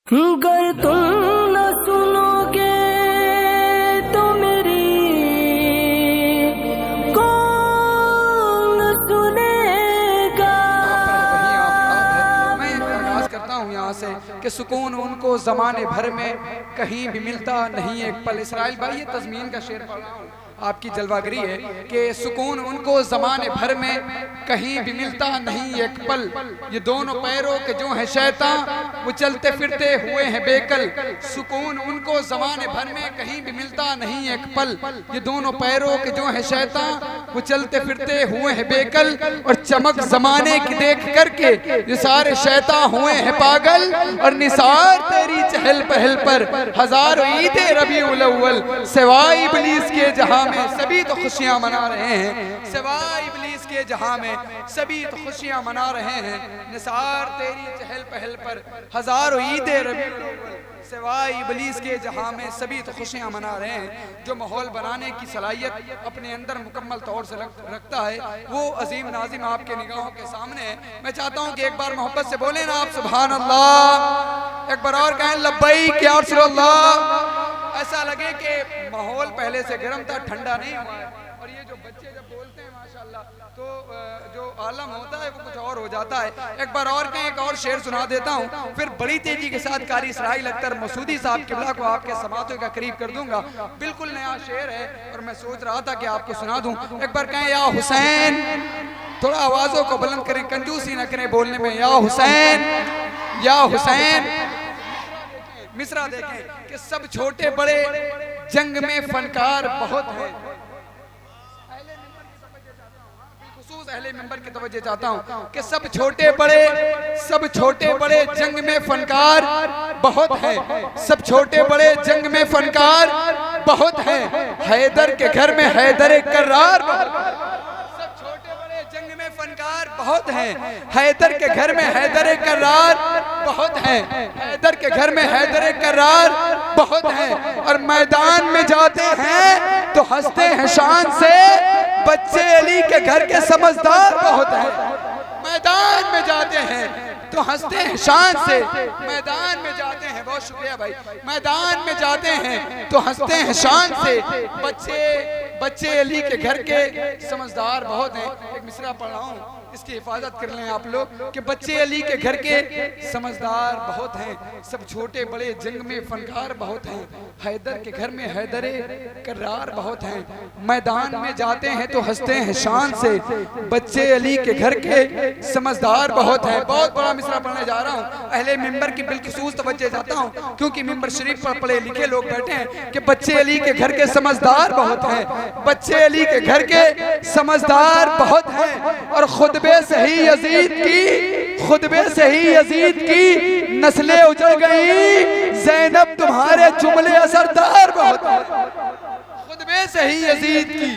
गर तुम न सुनोगे तो मेरी कौन सुनेगा। मैं आगाज करता हूँ यहाँ से कि सुकून उनको ज़माने भर में कहीं भी मिलता नहीं एक पल। इसराइल भाई ये तज़मीन का शेर पढ़ रहा हूँ, आपकी जलवागरी है कि सुकून उनको ज़माने भर में कहीं भी मिलता नहीं एक पल। ये दोनों पैरों के जो हैं शैतान वो चलते फिरते हुए हैं बेकल। सुकून उनको ज़माने भर में कहीं भी मिलता नहीं एक पल। ये दोनों पैरों के जो हैं शैतान वो चलते फिरते हुए हैं बेकल। और चमक ज़माने की देख करके ये सारे शैतान हुए हैं पागल। और निसार तेरी चहल पहल पर हजारों ईदे रबीउल अव्वल। सिवाय इब्लीस के जहां में सभी तो खुशियां मना रहे हैं, सिवाय इब्लीस के जहां में सभी तो खुशियां मना रहे हैं। निसार तेरी चहल पहल पर हजारों ईदे रबीउल अव्वल। सिवाय इब्लीस के जहां में सभी तो खुशियां मना रहे हैं। जो माहौल बनाने की सलाहियत अपने अंदर मुकम्मल तौर से रखता है वो अजीम नाजिम आपके निगाहों के सामने है। मैं चाहता हूं कि एक बार मोहब्बत से बोले ना आप सुभान अल्लाह, एक बार और कहें लब्बैक या रसूल अल्लाह। ऐसा लगे कि माहौल पहले से गर्म था, ठंडा नहीं हुआ है। और ये जो बच्चे जब बोलते हैं माशाल्लाह तो जो आलम होता है वो कुछ और हो जाता है। एक बार और कहें, एक और शेर सुना देता हूँ, फिर बड़ी तेजी के साथ कारी इसराइल अख्तर मसूदी साहब किबला को आपके समातों का करीब कर दूंगा। बिल्कुल नया शेर है और मैं सोच रहा था कि आपको सुना दूं। एक बार कहें या हुसैन, थोड़ा आवाजों को बुलंद करें, कंजूसी न करें बोलने में। या हुसैन, या हुसैन। मिसरा देखें कि सब छोटे बड़े जंग में फनकार बहुत है। अहले मिंबर की तवज्जो चाहता हूँ कि सब छोटे बड़े जंग में फनकार बहुत है। सब छोटे बड़े जंग में फनकार बहुत है। हैदर के घर में हैदर कर्रार। सब छोटे बड़े जंग में फनकार बहुत है। हैदर के घर में हैदर कर्रार बहुत है। हैदर के घर में हैदर कर्रार बहुत है। और मैदान में जाते हैं तो हंसते हैं शान से। बच्चे अली के घर के समझदार बहुत है। मैदान में जाते हैं तो हंसते हैं शान से। मैदान में जाते हैं, बहुत शुक्रिया भाई, मैदान में जाते हैं तो हंसते हैं शान से। बच्चे अली के घर के समझदार बहुत हैं। एक मिसरा पढ़ रहा हूँ, इसकी हिफाजत कर लें आप लोग कि बच्चे अली के घर के समझदार बहुत हैं। सब छोटे बड़े जंग में फनकार बहुत हैं। हैदर के घर में हैदर कर्रार बहुत हैं। मैदान में जाते हैं तो हंसते हैं शान से। बच्चे अली के घर के समझदार बहुत हैं। बहुत बड़ा मिसरा पढ़ने जा रहा हूँ, अहले मिंबर की बिलखुसूस तवज्जो चाहता हूँ क्योंकि मिंबर शरीफ पर पढ़े लिखे लोग बैठे हैं कि बच्चे अली के घर के समझदार बहुत हैं। बच्चे अली के घर के समझदार बहुत हैं। और खुतबे से ही यजीद की नस्लें उजड़ गई। ज़ैनब तुम्हारे जुमले असरदार बहुत हैं। खुतबे से ही यजीद की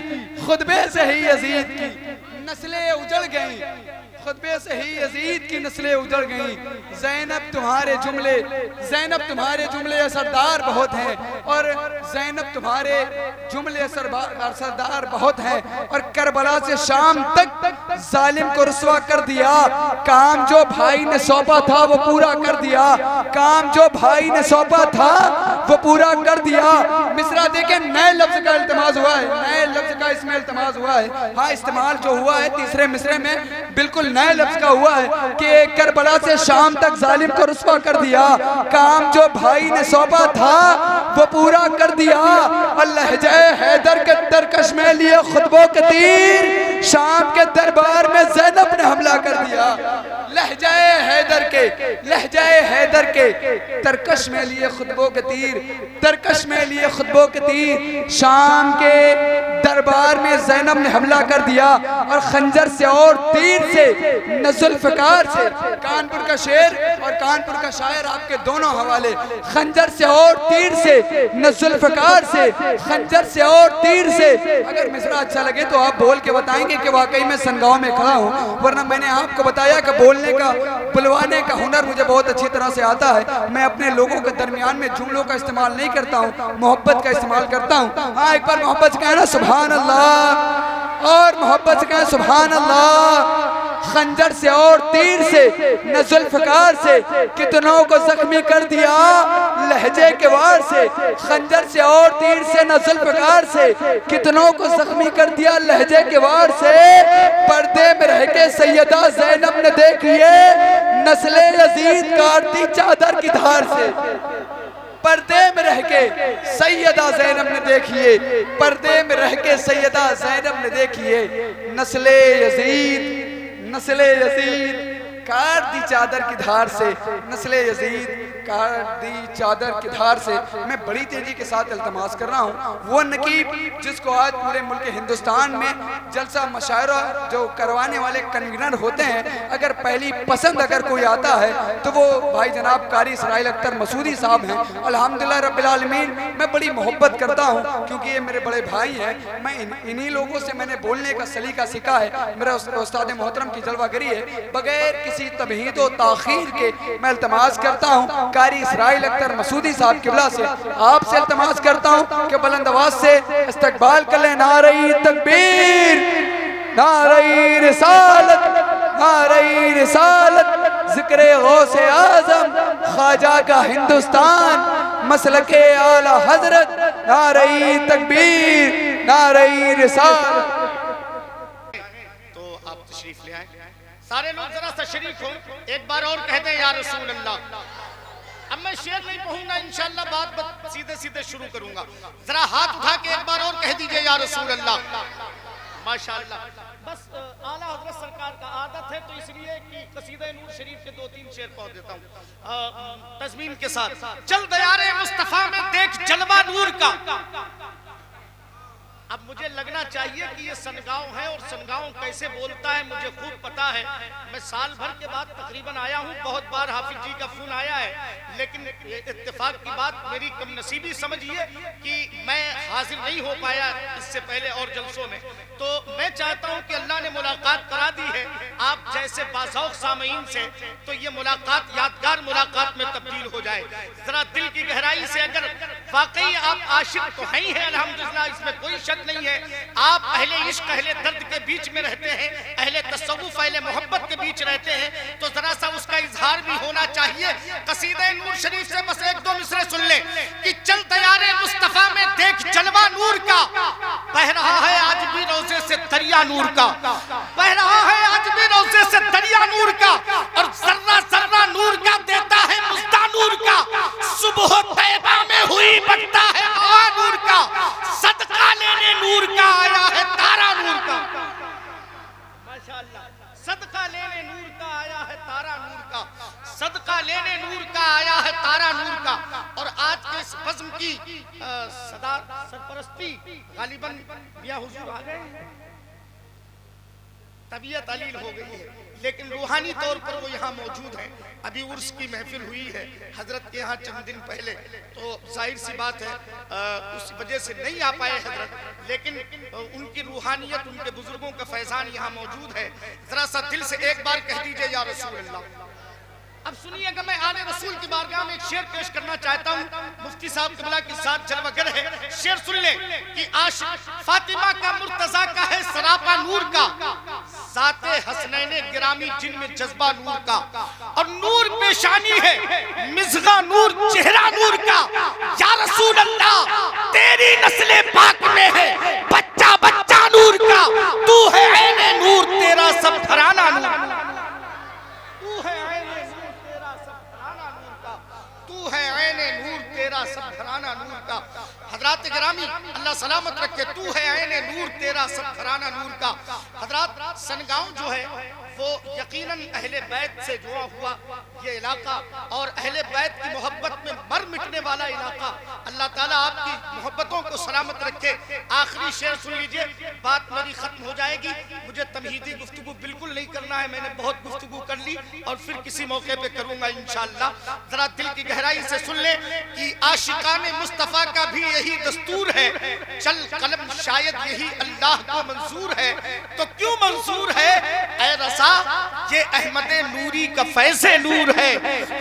नस्लें उजड़ गई। खुतबे से ही यजीद की नस्लें उजड़ गई। ज़ैनब तुम्हारे जुमले असरदार बहुत हैं। और ज़ैनब तुम्हारे जुमले असरदार बहुत हैं। और करबला से शाम तक जालिम को रुसवा कर दिया। काम जो भाई ने सौंपा था वो पूरा कर दिया। काम जो भाई ने सौंपा था वो पूरा कर दिया। मिसरा देखें, नए लफ्ज का इल्तिमास हुआ है, नए लफ्ज का इसमें इल्तिमास हुआ है। हाँ, इस्तेमाल जो हुआ है तीसरे मिसरे में बिल्कुल नए लफ्ज का हुआ है कि करबला से शाम तक जालिम को रुसवा कर दिया। काम जो भाई ने सौंपा था वो पूरा कर दिया। अल्लाह जय हैदर के तरकश में लिए खुतबों के तीर। शाम के दरबार में ज़ैनब ने हमला कर दिया। लहजाए हैदर के तरकश में लिए खुतबों के तीर। तरकश में लिए खुतबों के तीर। शाम के दरबार में ज़ैनब ने हमला कर दिया। और खंजर से और तीर से न जुल्फ़िकार से। कानपुर का शेर और कानपुर का शायर आपके दोनों हवाले। खंजर से और तीर से न जुल्फ़िकार से। खंजर से और तीर से। अगर मिसरा अच्छा लगे तो आप बोल के बताएंगे कि वाकई में सनगांव में खड़ा हूँ, वरना मैंने आपको बताया कि बोलने का बुलवाने का हुनर मुझे बहुत अच्छी तरह से आता है। मैं अपने लोगों के दरमियान में जुमलों का इस्तेमाल नहीं करता हूँ, मोहब्बत का इस्तेमाल करता हूँ। हाँ, एक बार मोहब्बत से कहना सुभान अल्लाह, और मोहब्बत से कहना सुभान अल्लाह। खंजर से और तीर से न जुल्फ़कार से कितनों को जख्मी कर दिया लहजे के वार से। खंजर से और तीर से न जुल्फ़कार से कितनों को जख्मी कर दिया लहजे के वार से। पर्दे में रह के सैयदा ज़ैनब ने देखिए नस्ले यजीद काटती चादर की धार से। पर्दे में रह के सैयदा ज़ैनब ने देखिए, पर्दे में रह के सैयदा ज़ैनब ने देखिए नस्ले यजीद काट दी चादर की धार से। नस्ले यजीद काट दी चादर की धार से। मैं बड़ी तेजी के साथ इल्तमास कर रहा हूँ, वो नकीब जिसको आज पूरे मुल्क हिंदुस्तान में जलसा मशायरा जो करवाने वाले कन्वीनर होते हैं, अगर पहली पसंद अगर कोई आता है तो वो भाई जनाब कारी इसराइल अख्तर मसूदी साहब हैं। अल्हम्दुलिल्लाह रब्बिल आलमीन, मैं बड़ी मोहब्बत करता हूँ क्योंकि ये मेरे बड़े भाई हैं। मैं इन्हीं लोगों से मैंने बोलने का सलीका सीखा है। मेरा उस्ताद मोहतरम की जलवागरी है। बगैर किसी तबहीद व ताखीर के मैं इल्तमास करता हूँ कारी इसराइल अख्तर मसूदी साहब किबला से, आपसे इल्तमास करता हूँ कि बुलंद आवाज से इस्तकबाल कर लें। नारे तकबीर, नारे रिसालत, नारे रिसालत, जिक्रे गौसे आज़म ख्वाजा का हिंदुस्तान, मसलके आला हजरत, नारे तकबीर, नारे रिसालत। तो आप तशरीफ ले आए, सारे लोग जरा सा शरीफ हो, एक बार और कह दें या रसूल अल्लाह। अब मैं शेर नहीं कहूंगा, इंशाअल्लाह बात सीधे सीधे शुरू करूंगा। जरा हाथ उठा के एक बार और कह दीजिए या रसूल अल्लाह। माशाअल्लाह। बस आला हजरत सरकार का आदत है तो इसलिए कि कसीदा नूर शरीफ के 2-3 शेर पढ़ देता हूँ तज़मीन के साथ। चल दयारे मुस्तफा में देख जलवा नूर का। अब मुझे लगना चाहिए कि ये सनगांव है और सनगांव कैसे बोलता है मुझे खूब पता है। मैं साल भर के बाद तकरीबन आया हूँ, बहुत बार हाफिज जी का फोन आया है, लेकिन इत्तेफाक की बात मेरी कम नसीबी समझिए कि मैं हाजिर नहीं हो पाया इससे पहले और जलसों में। तो मैं चाहता हूँ कि अल्लाह ने मुलाकात करा दी है आप जैसे बाज़ौक़ सामईन से, तो ये मुलाकात यादगार मुलाकात में तब्दील हो जाए। जरा दिल की गहराई से अगर वाकई आप आशिक तो हैं ही हैं अल्हम्दुलिल्लाह, इसमें कोई शक नहीं है। आप अहले इश्क अहले दर्द के बीच में रहते हैं, अहले तसव्वुफ अहले मोहब्बत के बीच रहते हैं, तो जरा सा उसका इजहार भी होना चाहिए। कसीदा नूर शरीफ से बस 1-2 मिसरे सुन ले कि चल तैयारे मुस्तफा में देख जलवा नूर का। बह रहा है आज भी रोजे से दरिया नूर का, बह रहा है आज भी रोजे से दरिया नूर का, और जर्रा जर्रा नूर का देता है मुस्ता नूर का। सुबह तैबा में हुई बढ़ता है हवा नूर का, सदका लेने नूर का आया है तारा नूर का। माशाअल्लाह। सदका लेने नूर का आया है तारा नूर का, सदका लेने नूर का आया है तारा नूर का। और आज के इस बज़्म की सदा सरपरस्ती गालिबन मियां हुजूर आ गए, तबीयत अलील हो गई है, लेकिन रूहानी तौर पर वो यहाँ मौजूद हैं। अभी उर्स की महफिल हुई है हजरत के यहाँ चंद दिन पहले, तो जाहिर सी बात है उस वजह से नहीं आ पाए हजरत, लेकिन उनकी रूहानियत उनके बुजुर्गों का फैजान यहाँ मौजूद है। जरा सा दिल से एक बार कह दीजिए या रसूल अल्लाह। अब सुनिएगा, मैं आने रसूल की बारगाह में एक शेर पेश करना चाहता हूँ। मुफ्ती साहब कबला के साथ जलवागर है, शेर सुन ले कि आशिक फातिमा का मुर्तजा का है सरापा नूर का, ज़ाते हसनैने गिरामी जिनमें जज्बा नूर का, और नूर पेशानी है मिज़गा नूर चेहरा नूर का। या रसूल अल्लाह तेरी नस्ले पाक में है बच्चा बच्चा नूर का, तू है ऐने नूर तेरा सब घराना नूर, तू है ऐने नूर तेरा सब घराना नूर का, तू है ऐने नूर तेरा सब घराना नूर का। हजरात गिरामी अल्लाह सलामत रखे, तू है ऐने नूर तेरा सब घराना नूर का। हजरात सनगांव जो है वो यकीनन अहले बैत से जुड़ा हुआ ये इलाका और अहले बैत की मोहब्बत में मर मिटने वाला इलाका। अल्लाह ताला आपकी मोहब्बतों को सलामत रखे। आखिरी शेर सुन लीजिए, बात मेरी खत्म हो जाएगी। मुझे तमहीदी गुफ्तगू बिल्कुल नहीं करना है, मैंने बहुत गुफ्तगू कर ली और फिर किसी मौके पे करूंगा इंशाअल्लाह। जरा दिल की गहराई से सुन ले कि आशिकाने मुस्तफ़ा का भी यही दस्तूर है, चल कलम शायद यही अल्लाह को मंजूर है। तो क्यों मंजूर है ऐ रसा, ये अहमद नूरी का फैज़े नूर है।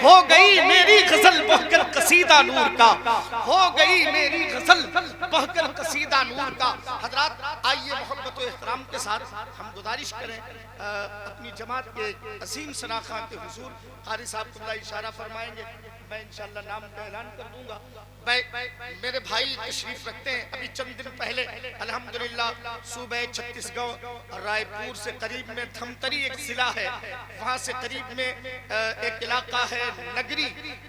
हो गई मेरी गजल बहकर कसीदा नूर का, हो गई मेरी गजल बहकर कसीदा नूर का। हजरात आइए मोहब्बत और एहतराम के साथ हम गुजारिश करें अपनी जमात के असीम शनाखा के हुजूर कारी साहब तुल्ला इशारा फरमाएंगे, मैं इंशाअल्लाह नाम का ऐलान कर दूंगा। मेरे भाई तशरीफ रखते हैं। अभी चंद दिन पहले अल्हम्दुलिल्लाह सूबे छत्तीसगढ़ रायपुर से करीब में धमतरी एक जिला है, वहाँ से करीब में एक इलाका है नगरी,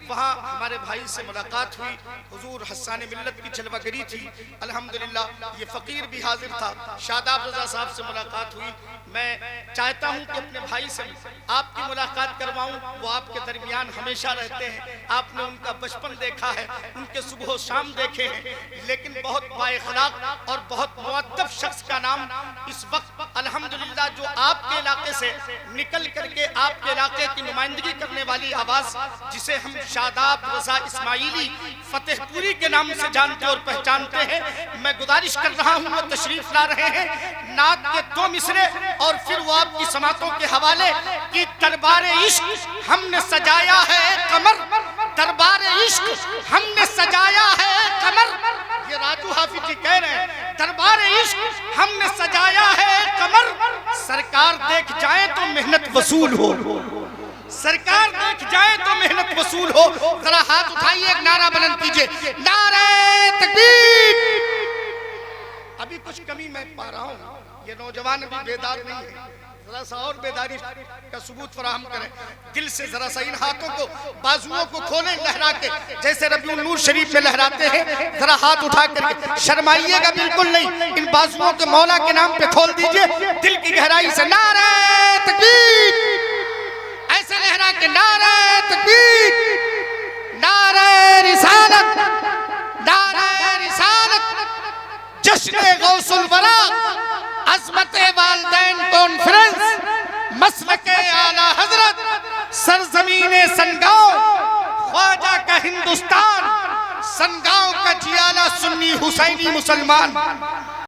वहाँ हमारे भाई से मुलाकात हुई। हुजूर हस्सान मिल्लत की जलवागरी थी, अल्हम्दुलिल्लाह ये फ़कीर भी हाजिर था, शादाब रज़ा साहब से मुलाकात हुई। मैं चाहता हूँ कि अपने भाई से आपकी मुलाकात करवाऊँ, वो आपके दरमियान हमेशा रहते हैं, आपने उनका बचपन देखा है, उनके सुबह शाम देखे हैं, लेकिन बहुत बाइखलाक और बहुत मुअद्दब शख्स का नाम इस वक्त अल्हम्दुलिल्लाह जो आपके इलाके से निकल करके आपके इलाके की नुमाइंदगी करने वाली आवाज, जिसे हम शादाब रज़ा इस्माइली फतेहपुरी के नाम से जानते और पहचानते हैं, मैं गुजारिश कर रहा हूँ वो तशरीफ ला रहे हैं। नात के 2 मिसरे और फिर वो आपकी समातों के हवाले की दरबार इश्क हमने सजाया है कमर, दरबार इश्क हमने सजाया है कमर। ये राजू हाफिज जी कह रहे हैं, दरबार इश्क हमने सजाया है कमर। सरकार देख जाए तो मेहनत वसूल हो, सरकार देख जाए तो मेहनत वसूल हो। जरा हाथ उठाइए, एक नारा बुलंद कीजिए, नारे तकबीर। अभी कुछ कमी मैं पा रहा हूँ, ये नौजवान अभी बेदार नहीं है, जरा सा और बेदारी का सबूत फराहम करें। दिल से जरा सा इन हाथों को बाजुओं को खोलें लहरा के, जैसे रबीउल नूर शरीफ में लहराते हैं। जरा हाथ उठा करके, शर्माइएगा बिल्कुल नहीं, इन बाजुओं के मौला के नाम पे खोल दीजिए, दिल की गहराई से नारे तकबीर, ऐसे लहरा के नारे तकबीर, नारे रिसालत, नारे रिसालत, जश्न गौसुल वरा, अज़मत वालिदैन कॉन्फ्रेंस, मसलके आला हजरत, सरजमीने सनगांव, ख्वाजा का हिंदुस्तान, सनगांव का जियाला सुन्नी हुसैनी मुसलमान।